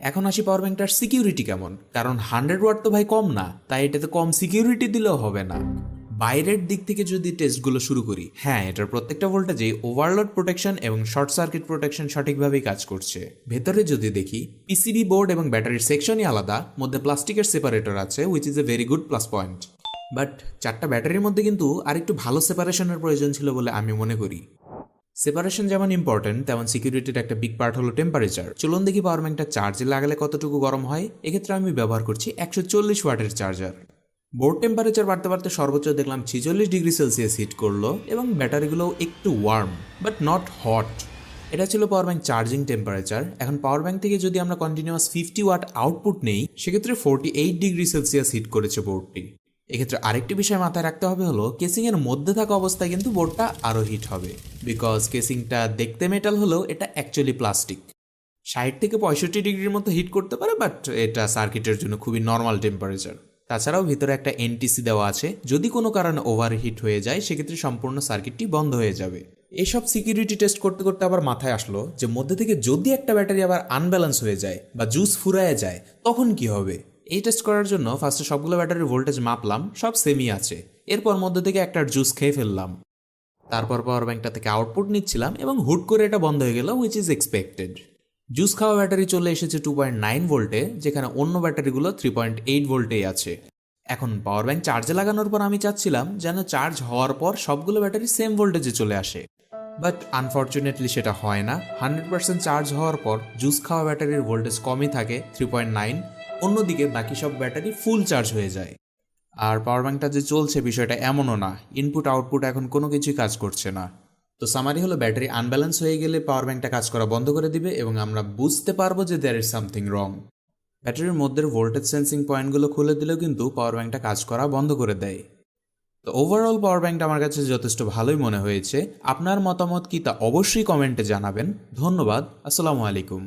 এখন আসি পাওয়ার ব্যাংকটার সিকিউরিটি কেমন, কারণ 100 ওয়াট তো ভাই কম না, তাই এটাতে কম সিকিউরিটি দিলেও হবে না। বাইরের দিক থেকে যদি টেস্টগুলো শুরু করি, হ্যাঁ এটার প্রত্যেকটা ভোল্টেজে ওভারলোড প্রোটেকশন এবং শর্ট সার্কিট প্রোটেকশন সঠিকভাবেই কাজ করছে। ভেতরে যদি দেখি, পিসিবি বোর্ড এবং ব্যাটারির সেকশনই আলাদা, মধ্যে প্লাস্টিকের সেপারেটর আছে, which is a very good plus point. But 4টা ব্যাটারির মধ্যে কিন্তু আরেকটু ভালো সেপারেশনের প্রয়োজন ছিল বলে আমি মনে করি। সেপারেশন যেমন ইম্পর্টেন্ট, তেমন সিকিউরিটির একটা বিগ পার্ট হলো টেম্পারেচার। চলুন দেখি পাওয়ার ব্যাংকটা চার্জে লাগালে কতটুকু গরম হয়। এক্ষেত্রে আমি ব্যবহার করছি 140 ওয়াটের চার্জার। বোর্ড টেম্পারেচার বাড়তে বাড়তে সর্বোচ্চ দেখলাম 46 ডিগ্রি সেলসিয়াস হিট করলো এবং ব্যাটারিগুলোও একটু ওয়ার্ম বাট নট হট। এটা ছিল পাওয়ার ব্যাংক চার্জিং টেম্পারেচার। এখন পাওয়ার ব্যাংক থেকে যদি আমরা কন্টিনিউয়াস 50 ওয়াট আউটপুট নেই, সেক্ষেত্রে 48 ডিগ্রি সেলসিয়াস হিট করেছে বোর্ডটি। এক্ষেত্রে আরেকটি বিষয় মাথায় রাখতে হবে হলো, কেসিং এর মধ্যে থাকা অবস্থায় কিন্তু বোর্ডটা আরও হিট হবে, বিকজ কেসিংটা দেখতে মেটাল হলেও এটা অ্যাকচুয়ালি প্লাস্টিক। 60 থেকে 65 ডিগ্রির মতো হিট করতে পারে, বাট এটা সার্কিটের জন্য খুবই নর্মাল টেম্পারেচার। তাছাড়াও ভিতরে একটা এনটিসি দেওয়া আছে, যদি কোনো কারণে ওভারহিট হয়ে যায় সেক্ষেত্রে সম্পূর্ণ সার্কিটটি বন্ধ হয়ে যাবে। এইসব সিকিউরিটি টেস্ট করতে করতে আবার মাথায় আসলো যে মধ্যে থেকে যদি একটা ব্যাটারি আবার আনব্যালেন্স হয়ে যায় বা জুস ফুরায় যায়, তখন কি হবে? এই টেস্ট করার জন্য ফার্স্টে সবগুলো ব্যাটারির ভোল্টেজ মাপলাম, সব সেমই আছে। এরপর মধ্যে থেকে একটা জুস খেয়ে ফেললাম। তারপর পাওয়ার ব্যাংকটা থেকে আউটপুট নিচ্ছিলাম এবং হুট করে এটা বন্ধ হয়ে গেল, হুইচ ইজ এক্সপেক্টেড। জুস খাওয়া ব্যাটারি চলে এসেছে 2.9 ভোল্টে, যেখানে অন্য ব্যাটারিগুলো 3.8 ভোল্টেই আছে। এখন পাওয়ার ব্যাংক চার্জে লাগানোর পর আমি চাচ্ছিলাম যেন চার্জ হওয়ার পর সবগুলো ব্যাটারি সেম ভোল্টেজে চলে আসে, বাট আনফর্চুনেটলি সেটা হয় না। 100% চার্জ হওয়ার পর জুস খাওয়া ব্যাটারির ভোল্টেজ কমই থাকে 3.9, অন্যদিকে বাকি সব ব্যাটারি ফুল চার্জ হয়ে যায়। আর পাওয়ার ব্যাংকটা যে চলছে বিষয়টা এমনও না, ইনপুট আউটপুট এখন কোনো কিছুই কাজ করছে না। তো সামারি হলো, ব্যাটারি আনব্যালেন্স হয়ে গেলে পাওয়ার ব্যাংকটা কাজ করা বন্ধ করে দিবে এবং আমরা বুঝতে পারবো যে দেয়ার ইজ সামথিং রং। ব্যাটারির মধ্যে ভোল্টেজ সেন্সিং পয়েন্টগুলো খুলে দিলেও কিন্তু পাওয়ার ব্যাংকটা কাজ করা বন্ধ করে দেয়। তো ওভারঅল পাওয়ার ব্যাংকটা আমার কাছে যথেষ্ট ভালোই মনে হয়েছে। আপনার মতামত কি তা অবশ্যই কমেন্টে জানাবেন। ধন্যবাদ। আসসালামু আলাইকুম।